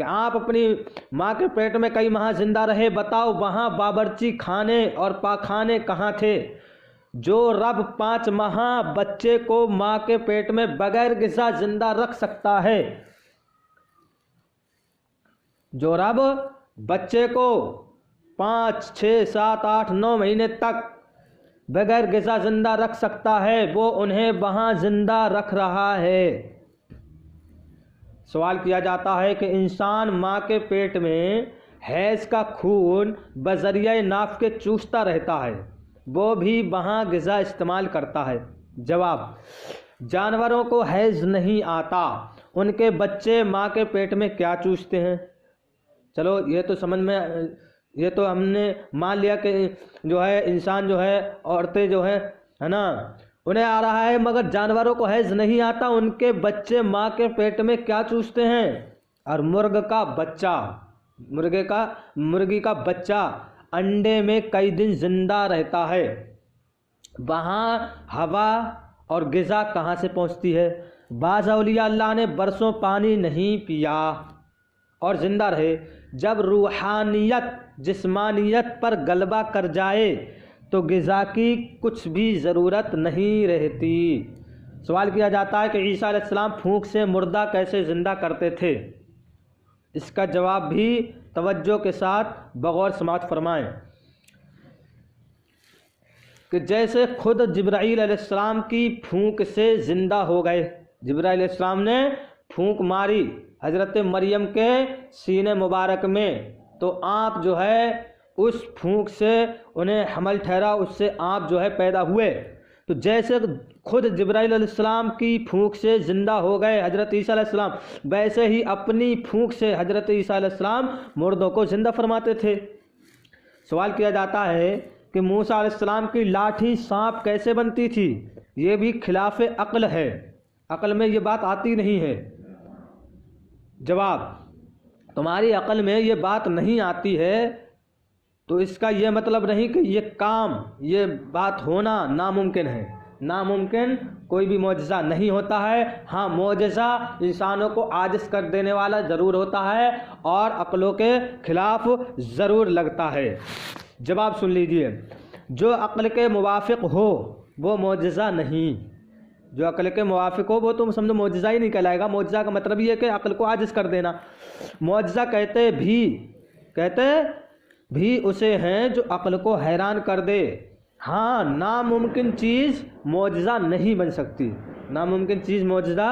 کہ آپ اپنی ماں کے پیٹ میں کئی ماہ زندہ رہے، بتاؤ وہاں باورچی خانے اور پاخانے کہاں تھے؟ جو رب 5 ماہ بچے کو ماں کے پیٹ میں بغیر غذا زندہ رکھ سکتا ہے، جو رب بچے کو 5 6 7 8 9 مہینے تک بغیر غذا زندہ رکھ سکتا ہے، وہ انہیں وہاں زندہ رکھ رہا ہے۔ سوال کیا جاتا ہے کہ انسان ماں کے پیٹ میں حیض کا خون بذریعہ ناف کے چوستا رہتا ہے، وہ بھی وہاں غذا استعمال کرتا ہے۔ جواب: جانوروں کو حیض نہیں آتا، ان کے بچے ماں کے پیٹ میں کیا چوستے ہیں؟ چلو یہ تو سمجھ میں، یہ تو ہم نے مان لیا کہ جو ہے انسان جو ہے، عورتیں جو ہے نا، انہیں آ رہا ہے، مگر جانوروں کو حیض نہیں آتا، ان کے بچے ماں کے پیٹ میں کیا چوستے ہیں؟ اور مرغی کا بچہ انڈے میں کئی دن زندہ رہتا ہے، وہاں ہوا اور غذا کہاں سے پہنچتی ہے؟ بعض اولیاء اللہ نے برسوں پانی نہیں پیا اور زندہ رہے، جب روحانیت جسمانیت پر غلبہ کر جائے تو غذا کی کچھ بھی ضرورت نہیں رہتی۔ سوال کیا جاتا ہے کہ عیسیٰ علیہ السلام پھونک سے مردہ کیسے زندہ کرتے تھے؟ اس کا جواب بھی توجہ کے ساتھ بغور سماعت فرمائیں کہ جیسے خود جبرائیل علیہ السلام کی پھونک سے زندہ ہو گئے۔ جبرائیل علیہ السلام نے پھونک ماری حضرت مریم کے سینے مبارک میں، تو آپ جو ہے اس پھونک سے انہیں حمل ٹھہرا، اس سے آپ جو ہے پیدا ہوئے۔ تو جیسے خود جبرائیل علیہ السلام کی پھونک سے زندہ ہو گئے حضرت عیسیٰ علیہ السلام، ویسے ہی اپنی پھونک سے حضرت عیسیٰ علیہ السلام مردوں کو زندہ فرماتے تھے۔ سوال کیا جاتا ہے کہ موسیٰ علیہ السلام کی لاٹھی سانپ کیسے بنتی تھی؟ یہ بھی خلاف عقل ہے، عقل میں یہ بات آتی نہیں ہے۔ جواب: تمہاری عقل میں یہ بات نہیں آتی ہے تو اس کا یہ مطلب نہیں کہ یہ بات ہونا ناممکن ہے۔ ناممکن کوئی بھی معجزہ نہیں ہوتا ہے، ہاں معجزہ انسانوں کو عاجز کر دینے والا ضرور ہوتا ہے اور عقلوں کے خلاف ضرور لگتا ہے۔ جواب سن لیجئے، جو عقل کے موافق ہو وہ معجزہ نہیں، جو عقل کے موافق ہو وہ تم سمجھو معجزہ ہی نہیں کہلائے گا۔ معجزہ کا مطلب یہ ہے کہ عقل کو عاجز کر دینا۔ معجزہ کہتے بھی اسے ہیں جو عقل کو حیران کر دے، ہاں ناممکن چیز معجزہ نہیں بن سکتی، ناممکن چیز معجزہ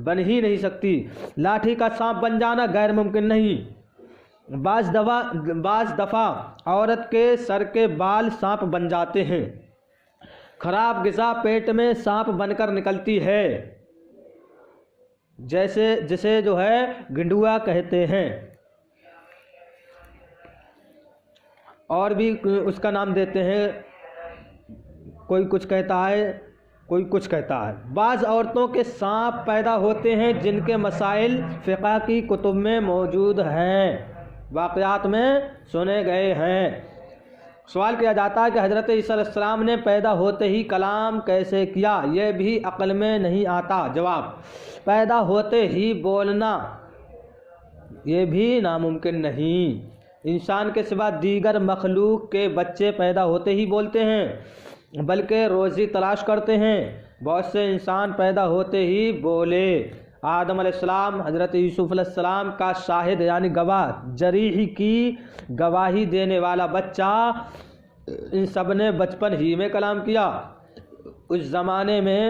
بن ہی نہیں سکتی۔ لاٹھی کا سانپ بن جانا غیر ممکن نہیں۔ بعض دفعہ عورت کے سر کے بال سانپ بن جاتے ہیں، خراب غذا پیٹ میں سانپ بن کر نکلتی ہے، جسے جو ہے گنڈوا کہتے ہیں، اور بھی اس کا نام دیتے ہیں، کوئی کچھ کہتا ہے کوئی کچھ کہتا ہے۔ بعض عورتوں کے سانپ پیدا ہوتے ہیں جن کے مسائل فقہ کی کتب میں موجود ہیں، واقعات میں سنے گئے ہیں۔ سوال کیا جاتا ہے کہ حضرت عیسیٰ علیہ السلام نے پیدا ہوتے ہی کلام کیسے کیا؟ یہ بھی عقل میں نہیں آتا۔ جواب: پیدا ہوتے ہی بولنا یہ بھی ناممکن نہیں۔ انسان کے سوا دیگر مخلوق کے بچے پیدا ہوتے ہی بولتے ہیں، بلکہ روزی تلاش کرتے ہیں۔ بہت سے انسان پیدا ہوتے ہی بولے۔ آدم علیہ السلام، حضرت یوسف علیہ السلام کا شاہد یعنی گواہ، جریح کی گواہی دینے والا بچہ، ان سب نے بچپن ہی میں کلام کیا۔ اس زمانے میں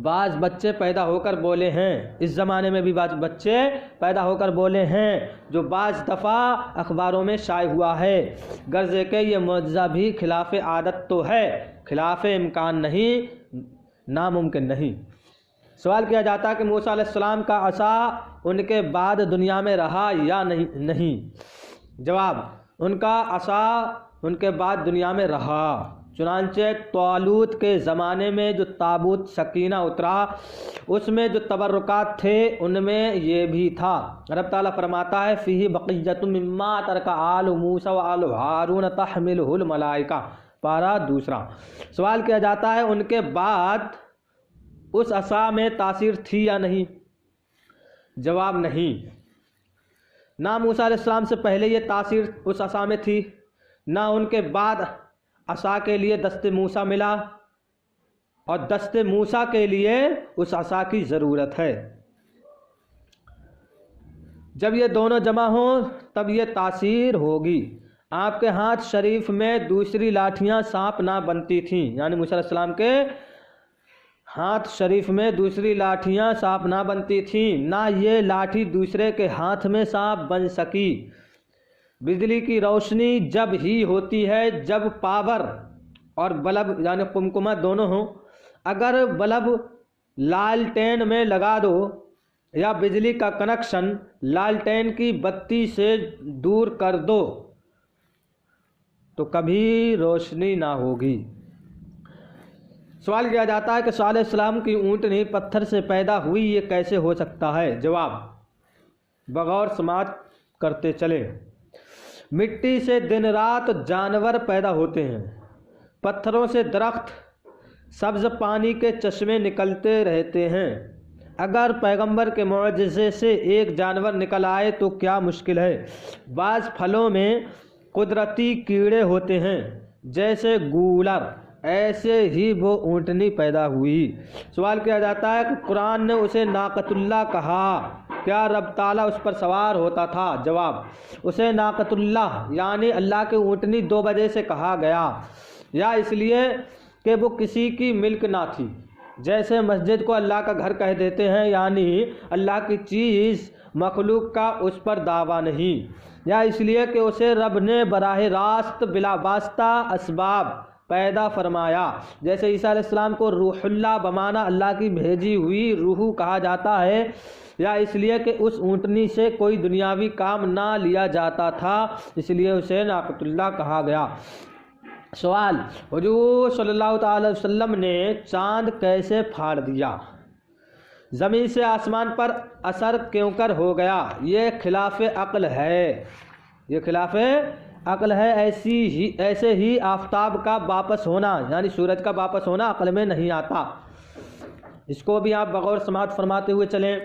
بعض بچے پیدا ہو کر بولے ہیں، اس زمانے میں بھی بعض بچے پیدا ہو کر بولے ہیں، جو بعض دفعہ اخباروں میں شائع ہوا ہے، غرض کہ یہ معجزہ بھی خلاف عادت تو ہے، خلاف امکان نہیں، ناممکن نہیں۔ سوال کیا جاتا ہے کہ موسیٰ علیہ السلام کا عصا ان کے بعد دنیا میں رہا یا نہیں؟ جواب: ان کا عصا ان کے بعد دنیا میں رہا، چنانچہ طالوت کے زمانے میں جو تابوت سکینہ اترا اس میں جو تبرکات تھے ان میں یہ بھی تھا۔ رب تعالیٰ فرماتا ہے فیہ بقیۃ مما ترک آل موسیٰ و آل ہارون تحملہ الملائکہ، پارہ 2۔ سوال کیا جاتا ہے ان کے بعد اس عصا میں تاثیر تھی یا نہیں؟ جواب: نہیں۔ نہ موسیٰ علیہ السلام سے پہلے یہ تاثیر اس عصا میں تھی، نہ ان کے بعد عصا کے لیے دست موسیٰ ملا، اور دست موسیٰ کے لیے اس عصا کی ضرورت ہے۔ جب یہ دونوں جمع ہوں تب یہ تاثیر ہوگی۔ آپ کے ہاتھ شریف میں دوسری لاٹھیاں سانپ نہ بنتی تھیں، یعنی موسیٰ علیہ السلام کے ہاتھ شریف میں دوسری لاٹھیاں سانپ نہ بنتی تھیں، نہ یہ لاٹھی دوسرے کے ہاتھ میں سانپ بن سکی۔ بجلی کی روشنی جب ہی ہوتی ہے جب پاور اور بلب یعنی قمقمہ دونوں ہوں۔ اگر بلب لالٹین میں لگا دو یا بجلی کا کنکشن لالٹین کی بتی سے دور کر دو تو کبھی روشنی نہ ہوگی۔ سوال کیا جاتا ہے کہ صالح علیہ السلام کی اونٹنی پتھر سے پیدا ہوئی، یہ کیسے ہو سکتا ہے؟ جواب، بغور سماعت کرتے چلے۔ مٹی سے دن رات جانور پیدا ہوتے ہیں، پتھروں سے درخت، سبز پانی کے چشمے نکلتے رہتے ہیں۔ اگر پیغمبر کے معجزے سے ایک جانور نکل آئے تو کیا مشکل ہے؟ بعض پھلوں میں قدرتی کیڑے ہوتے ہیں جیسے گولر، ایسے ہی وہ اونٹنی پیدا ہوئی۔ سوال کیا جاتا ہے کہ قرآن نے اسے ناقۃ اللہ کہا، کیا رب تعالیٰ اس پر سوار ہوتا تھا؟ جواب، اسے ناقۃ اللہ یعنی اللہ کی اونٹنی 2 وجہ سے کہا گیا، یا اس لیے کہ وہ کسی کی ملک نہ تھی، جیسے مسجد کو اللہ کا گھر کہہ دیتے ہیں، یعنی اللہ کی چیز مخلوق کا اس پر دعویٰ نہیں، یا اس لیے کہ اسے رب نے براہ راست بلا واسطہ اسباب پیدا فرمایا، جیسے عیسیٰ علیہ السلام کو روح اللہ بمعنی اللہ کی بھیجی ہوئی روح کہا جاتا ہے، یا اس لیے کہ اس اونٹنی سے کوئی دنیاوی کام نہ لیا جاتا تھا، اس لیے اسے ناقۃ اللہ کہا گیا۔ سوال، حضور صلی اللہ تعالی وسلم نے چاند کیسے پھاڑ دیا؟ زمین سے آسمان پر اثر کیوں کر ہو گیا؟ یہ خلاف عقل ہے، یہ خلاف عقل ہے۔ ایسے ہی آفتاب کا واپس ہونا یعنی سورج کا واپس ہونا عقل میں نہیں آتا۔ اس کو بھی آپ بغور سماعت فرماتے ہوئے چلیں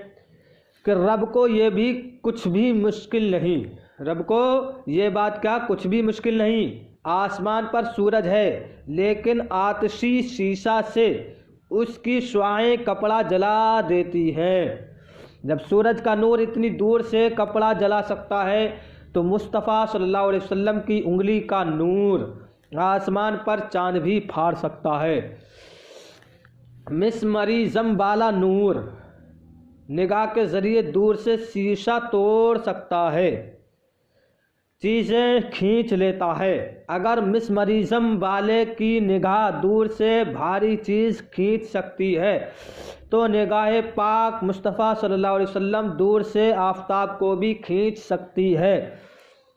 کہ رب کو یہ بھی کچھ بھی مشکل نہیں، رب کو یہ بات کیا کچھ بھی مشکل نہیں۔ آسمان پر سورج ہے لیکن آتشی شیشہ سے اس کی شعاعیں کپڑا جلا دیتی ہیں۔ جب سورج کا نور اتنی دور سے کپڑا جلا سکتا ہے تو مصطفیٰ صلی اللہ علیہ وسلم کی انگلی کا نور آسمان پر چاند بھی پھاڑ سکتا ہے۔ مسمریزم والا نور نگاہ کے ذریعے دور سے شیشہ توڑ سکتا ہے، چیزیں کھینچ لیتا ہے۔ اگر مسمریزم والے کی نگاہ دور سے بھاری چیز کھینچ سکتی ہے تو نگاہ پاک مصطفیٰ صلی اللہ علیہ وسلم دور سے آفتاب کو بھی کھینچ سکتی ہے۔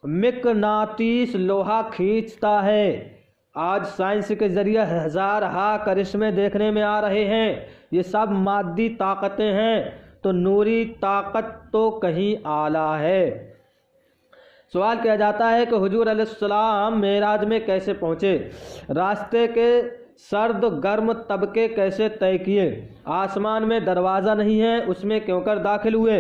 مقناطیس لوہا کھینچتا ہے۔ آج سائنس کے ذریعے ہزارہا کرشمے دیکھنے میں آ رہے ہیں، یہ سب مادی طاقتیں ہیں، تو نوری طاقت تو کہیں اعلیٰ ہے۔ سوال کیا جاتا ہے کہ حضور علیہ السلام معراج میں کیسے پہنچے؟ راستے کے سرد گرم طبقے کیسے طے کیے؟ آسمان میں دروازہ نہیں ہے، اس میں کیوں کر داخل ہوئے؟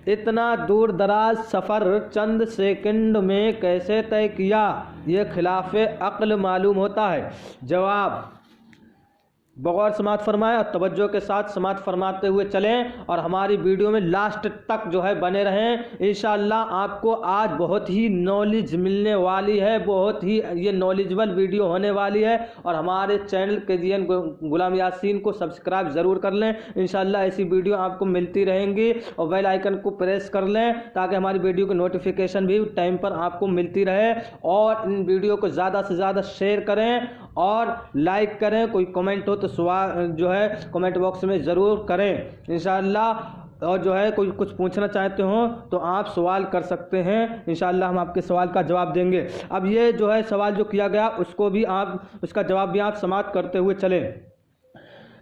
اتنا دور دراز سفر چند سیکنڈ میں کیسے طے کیا؟ یہ خلاف عقل معلوم ہوتا ہے۔ جواب، بغور سماعت فرمائے اور توجہ کے ساتھ سماعت فرماتے ہوئے چلیں اور ہماری ویڈیو میں لاسٹ تک بنے رہیں۔ انشاءاللہ آپ کو آج بہت ہی نالج ملنے والی ہے، بہت ہی یہ نالجبل ویڈیو ہونے والی ہے، اور ہمارے چینل KGN غلام یاسین کو سبسکرائب ضرور کر لیں۔ انشاءاللہ ایسی ویڈیو آپ کو ملتی رہیں گی، اور بیل آئیکن کو پریس کر لیں تاکہ ہماری ویڈیو کی نوٹیفیکیشن بھی ٹائم پر آپ کو ملتی رہے، اور ان ویڈیو کو زیادہ سے زیادہ شیئر کریں اور لائک کریں۔ کوئی کمنٹ ہو تو سوال کمنٹ باکس میں ضرور کریں انشاءاللہ، اور کوئی کچھ پوچھنا چاہتے ہوں تو آپ سوال کر سکتے ہیں، انشاءاللہ ہم آپ کے سوال کا جواب دیں گے۔ اب یہ سوال جو کیا گیا اس کا جواب بھی آپ سماعت کرتے ہوئے چلیں۔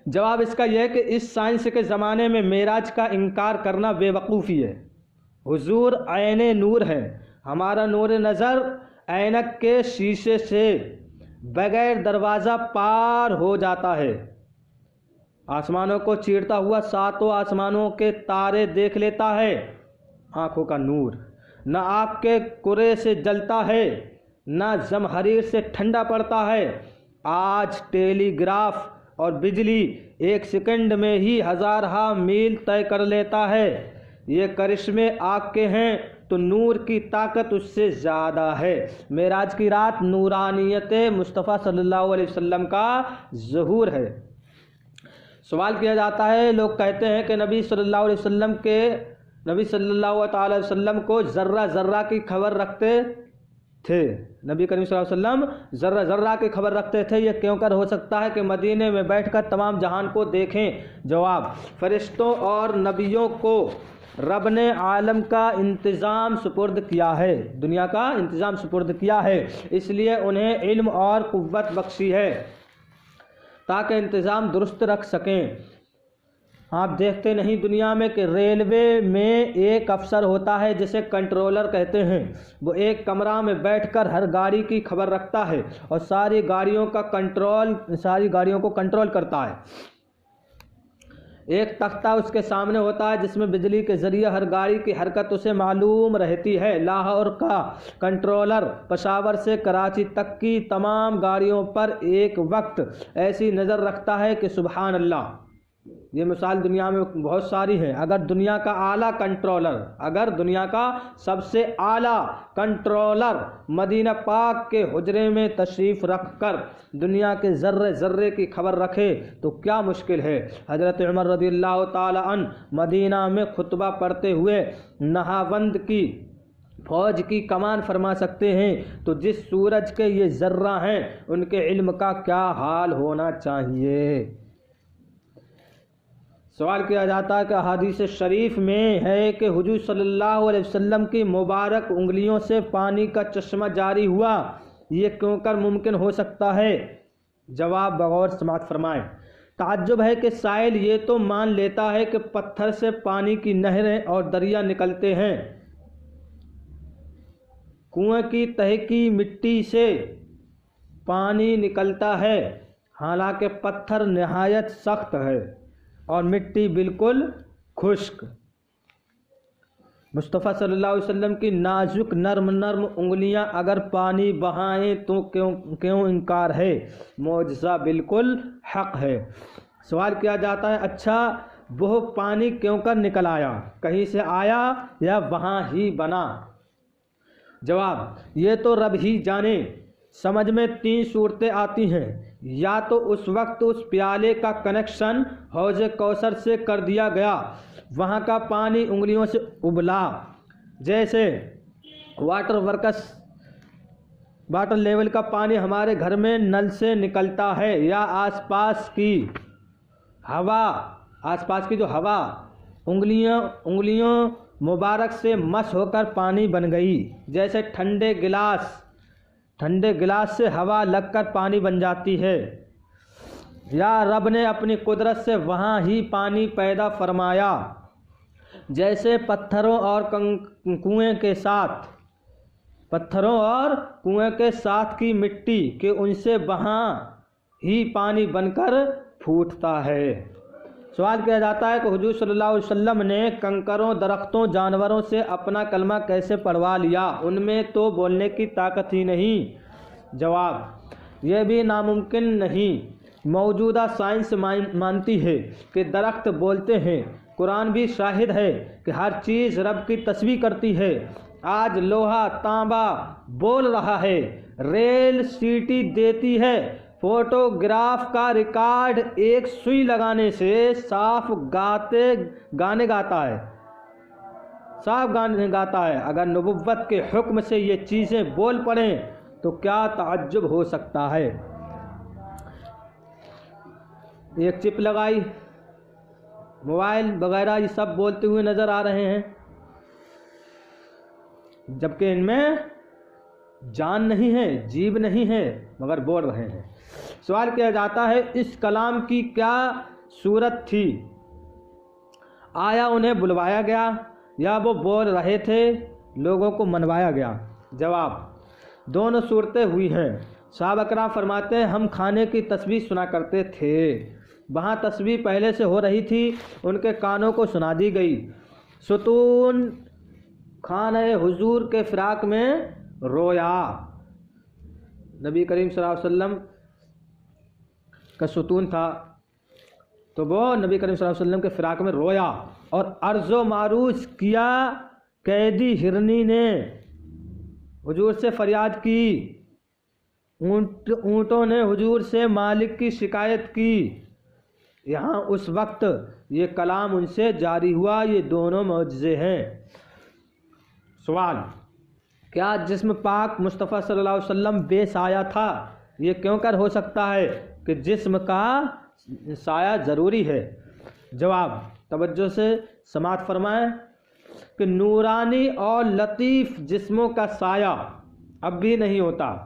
جواب اس کا یہ ہے کہ اس سائنس کے زمانے میں معراج کا انکار کرنا بے وقوفی ہے۔ حضور عین نور ہے، ہمارا نور نظر عینک کے شیشے سے بغیر دروازہ پار ہو جاتا ہے، آسمانوں کو چیرتا ہوا 7 آسمانوں کے تارے دیکھ لیتا ہے۔ آنکھوں کا نور نہ آگ کے کرے سے جلتا ہے نہ زمہریر سے ٹھنڈا پڑتا ہے۔ آج ٹیلی گراف اور بجلی ایک سیکنڈ میں ہی ہزارہا میل طے کر لیتا ہے۔ یہ کرشمے آگ کے ہیں تو نور کی طاقت اس سے زیادہ ہے۔ معراج کی رات نورانیت مصطفیٰ صلی اللہ علیہ وسلم کا ظہور ہے۔ سوال کیا جاتا ہے، لوگ کہتے ہیں کہ نبی صلی اللہ تعالی وسلم کو ذرہ ذرہ کی خبر رکھتے تھے۔ نبی کریم صلی اللہ علیہ وسلم ذرہ ذرہ کی خبر رکھتے تھے، یہ کیوں کر ہو سکتا ہے کہ مدینے میں بیٹھ کر تمام جہان کو دیکھیں؟ جواب، فرشتوں اور نبیوں کو رب نے عالم کا انتظام سپرد کیا ہے، دنیا کا انتظام سپرد کیا ہے، اس لیے انہیں علم اور قوت بخشی ہے تاکہ انتظام درست رکھ سکیں۔ آپ دیکھتے نہیں دنیا میں کہ ریلوے میں ایک افسر ہوتا ہے جسے کنٹرولر کہتے ہیں، وہ ایک کمرہ میں بیٹھ کر ہر گاڑی کی خبر رکھتا ہے اور ساری گاڑیوں کو کنٹرول کرتا ہے۔ ایک تختہ اس کے سامنے ہوتا ہے جس میں بجلی کے ذریعے ہر گاڑی کی حرکت اسے معلوم رہتی ہے۔ لاہور کا کنٹرولر پشاور سے کراچی تک کی تمام گاڑیوں پر ایک وقت ایسی نظر رکھتا ہے کہ سبحان اللہ۔ یہ مثال دنیا میں بہت ساری ہیں۔ اگر دنیا کا سب سے اعلیٰ کنٹرولر مدینہ پاک کے حجرے میں تشریف رکھ کر دنیا کے ذرے ذرے کی خبر رکھے تو کیا مشکل ہے۔ حضرت عمر رضی اللہ تعالی عنہ مدینہ میں خطبہ پڑھتے ہوئے نہاوند کی فوج کی کمان فرما سکتے ہیں تو جس سورج کے یہ ذرہ ہیں ان کے علم کا کیا حال ہونا چاہیے۔ سوال کیا جاتا ہے کہ حدیث شریف میں ہے کہ حضور صلی اللہ علیہ وسلم کی مبارک انگلیوں سے پانی کا چشمہ جاری ہوا، یہ کیوں کر ممکن ہو سکتا ہے؟ جواب بغور سماعت فرمائیں۔ تعجب ہے کہ سائل یہ تو مان لیتا ہے کہ پتھر سے پانی کی نہریں اور دریا نکلتے ہیں، کنویں کی تہ کی مٹی سے پانی نکلتا ہے، حالانکہ پتھر نہایت سخت ہے اور مٹی بالکل خشک۔ مصطفیٰ صلی اللہ علیہ وسلم کی نازک نرم انگلیاں اگر پانی بہائیں تو کیوں انکار ہے؟ معجزہ بالکل حق ہے۔ سوال کیا جاتا ہے، اچھا وہ پانی کیوں کر نکل آیا؟ کہیں سے آیا یا وہاں ہی بنا؟ جواب، یہ تو رب ہی جانے۔ سمجھ میں 3 صورتیں آتی ہیں، یا تو اس وقت اس پیالے کا کنیکشن حوض کوثر سے کر دیا گیا، وہاں کا پانی انگلیوں سے ابلا، جیسے واٹر لیول کا پانی ہمارے گھر میں نل سے نکلتا ہے، یا آس پاس کی جو ہوا انگلیوں مبارک سے مس ہو کر پانی بن گئی، جیسے ٹھنڈے گلاس سے ہوا لگ کر پانی بن جاتی ہے، یا رب نے اپنی قدرت سے وہاں ہی پانی پیدا فرمایا، جیسے پتھروں اور کنویں کے ساتھ کی مٹی کہ ان سے وہاں ہی پانی بن کر پھوٹتا ہے۔ سوال کیا جاتا ہے کہ حضور صلی اللہ علیہ وسلم نے کنکروں، درختوں، جانوروں سے اپنا کلمہ کیسے پڑھوا لیا؟ ان میں تو بولنے کی طاقت ہی نہیں۔ جواب، یہ بھی ناممکن نہیں۔ موجودہ سائنس مانتی ہے کہ درخت بولتے ہیں، قرآن بھی شاہد ہے کہ ہر چیز رب کی تسبیح کرتی ہے۔ آج لوہا تانبا بول رہا ہے، ریل سیٹی دیتی ہے، فوٹوگراف کا ریکارڈ ایک سوئی لگانے سے صاف گانے گاتا ہے۔ اگر نبوت کے حکم سے یہ چیزیں بول پڑیں تو کیا تعجب ہو سکتا ہے؟ ایک چپ لگائی، موبائل وغیرہ یہ سب بولتے ہوئے نظر آ رہے ہیں، جبکہ ان میں جان نہیں ہے، جیب نہیں ہے، مگر بول رہے ہیں۔ سوال کیا جاتا ہے، اس کلام کی کیا صورت تھی؟ آیا انہیں بلوایا گیا یا وہ بول رہے تھے لوگوں کو منوایا گیا؟ جواب، دونوں صورتیں ہوئی ہیں۔ صحابہ کرام فرماتے ہیں ہم کھانے کی تسبیح سنا کرتے تھے، وہاں تسبیح پہلے سے ہو رہی تھی، ان کے کانوں کو سنا دی گئی، ستون خانہ حضور کے فراق میں رویا۔ نبی کریم صلی اللہ علیہ وسلم کا ستون تھا تو وہ نبی کریم صلی اللہ علیہ وسلم کے فراق میں رویا، اور عرض و معروض کیا قیدی ہرنی نے حضور سے فریاد کی، اونٹوں نے حضور سے مالک کی شکایت کی۔ یہاں اس وقت یہ کلام ان سے جاری ہوا۔ یہ دونوں معجزے ہیں۔ سوال: کیا جسم پاک مصطفیٰ صلی اللہ علیہ وسلم بے سایہ تھا؟ یہ کیوں کر ہو سکتا ہے کہ جسم کا سایہ ضروری ہے؟ جواب: توجہ سے سماعت فرمائیں کہ نورانی اور لطیف جسموں کا سایہ اب بھی نہیں ہوتا،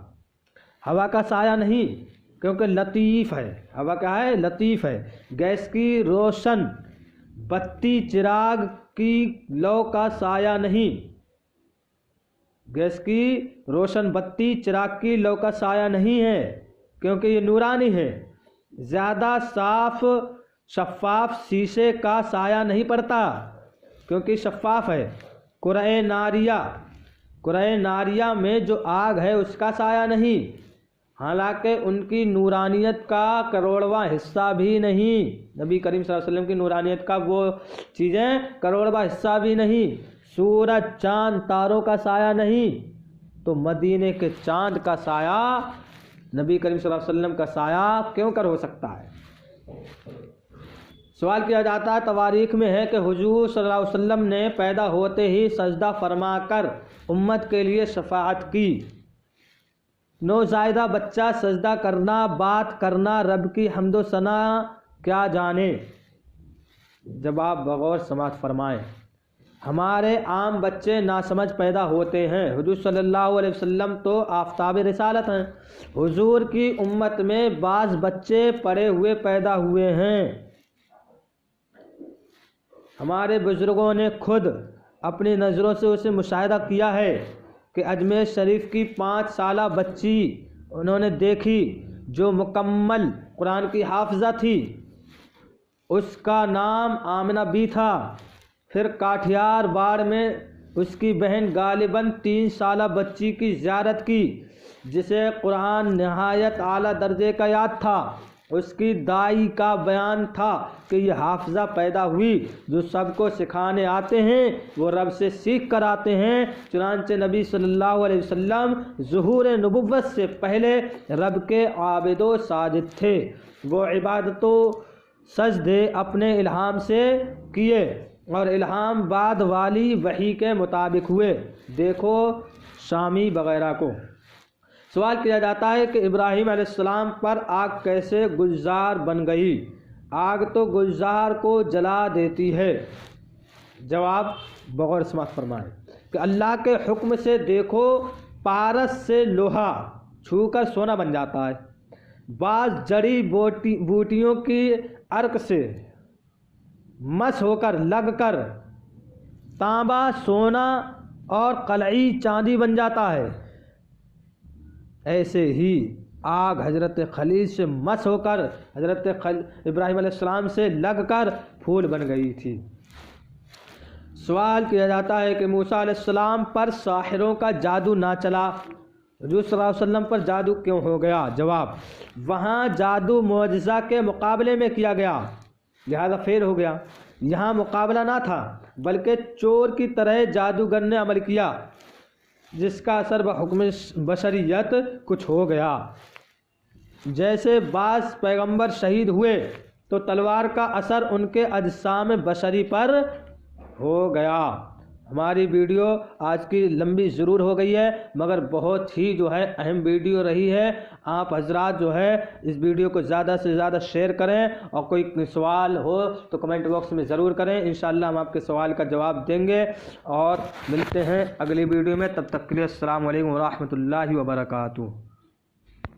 ہوا کا سایہ نہیں، کیونکہ لطیف ہے۔ ہوا کیا ہے؟ لطیف ہے۔ گیس کی روشن بتی چراغ کی لو کا سایہ نہیں، گیس کی روشن بتی چراغ کی لو کا سایہ نہیں ہے، کیونکہ یہ نورانی ہے۔ زیادہ صاف شفاف شیشے کا سایہ نہیں پڑتا، کیونکہ شفاف ہے۔ کرۂ ناریہ میں جو آگ ہے اس کا سایہ نہیں، حالانکہ ان کی نورانیت کا کروڑواں حصہ بھی نہیں۔ نبی کریم صلی اللہ علیہ وسلم کی نورانیت کا وہ چیزیں کروڑواں حصہ بھی نہیں۔ سورج، چاند، تاروں کا سایہ نہیں، تو مدینے کے چاند کا سایہ نبی کریم صلی اللہ علیہ وسلم کا سایہ کیوں کر ہو سکتا ہے؟ سوال کیا جاتا ہے، تواریخ میں ہے کہ حضور صلی اللہ علیہ وسلم نے پیدا ہوتے ہی سجدہ فرما کر امت کے لیے شفاعت کی۔ نوزائیدہ بچہ سجدہ کرنا، بات کرنا، رب کی حمد و ثنا کیا جانے؟ جواب بغور سماعت فرمائیں۔ ہمارے عام بچے ناسمجھ پیدا ہوتے ہیں، حضور صلی اللہ علیہ وسلم تو آفتاب رسالت ہیں۔ حضور کی امت میں بعض بچے پڑے ہوئے پیدا ہوئے ہیں۔ ہمارے بزرگوں نے خود اپنی نظروں سے اسے مشاہدہ کیا ہے کہ اجمیر شریف کی 5 سالہ بچی انہوں نے دیکھی جو مکمل قرآن کی حافظہ تھی، اس کا نام آمنہ بی تھا۔ پھر کاٹھیار باڑ میں اس کی بہن غالباً 3 سالہ بچی کی زیارت کی جسے قرآن نہایت اعلیٰ درجے کا یاد تھا۔ اس کی دائی کا بیان تھا کہ یہ حافظہ پیدا ہوئی، جو سب کو سکھانے آتے ہیں وہ رب سے سیکھ کر آتے ہیں۔ چنانچہ نبی صلی اللہ علیہ وسلم ظہور نبوت سے پہلے رب کے عابد و ساجد تھے۔ وہ عبادت و سجدے اپنے الہام سے کیے اور الہام بعد والی وحی کے مطابق ہوئے، دیکھو شامی وغیرہ کو۔ سوال کیا جاتا ہے کہ ابراہیم علیہ السلام پر آگ کیسے گلزار بن گئی؟ آگ تو گلزار کو جلا دیتی ہے۔ جواب بغور سماعت فرمائیں کہ اللہ کے حکم سے دیکھو، پارس سے لوہا چھو کر سونا بن جاتا ہے، بعض جڑی بوٹیوں کی عرق سے مس ہو کر لگ کر تانبا سونا اور قلعی چاندی بن جاتا ہے، ایسے ہی آگ حضرت خلیل سے مس ہو کر حضرت ابراہیم علیہ السلام سے لگ کر پھول بن گئی تھی۔ سوال کیا جاتا ہے کہ موسیٰ علیہ السلام پر ساحروں کا جادو نہ چلا، حضور صلی اللہ علیہ وسلم پر جادو کیوں ہو گیا؟ جواب: وہاں جادو معجزہ کے مقابلے میں کیا گیا، لہذا فیل ہو گیا۔ یہاں مقابلہ نہ تھا، بلکہ چور کی طرح جادوگر نے عمل کیا، جس کا اثر بحکم بشریت کچھ ہو گیا۔ جیسے بعض پیغمبر شہید ہوئے تو تلوار کا اثر ان کے اجسام بشری پر ہو گیا۔ ہماری ویڈیو آج کی لمبی ضرور ہو گئی ہے، مگر بہت ہی اہم ویڈیو رہی ہے۔ آپ حضرات اس ویڈیو کو زیادہ سے زیادہ شیئر کریں، اور کوئی سوال ہو تو کمنٹ باکس میں ضرور کریں، انشاءاللہ ہم آپ کے سوال کا جواب دیں گے۔ اور ملتے ہیں اگلی ویڈیو میں، تب تک کے لیے السلام علیکم ورحمۃ اللہ وبرکاتہ۔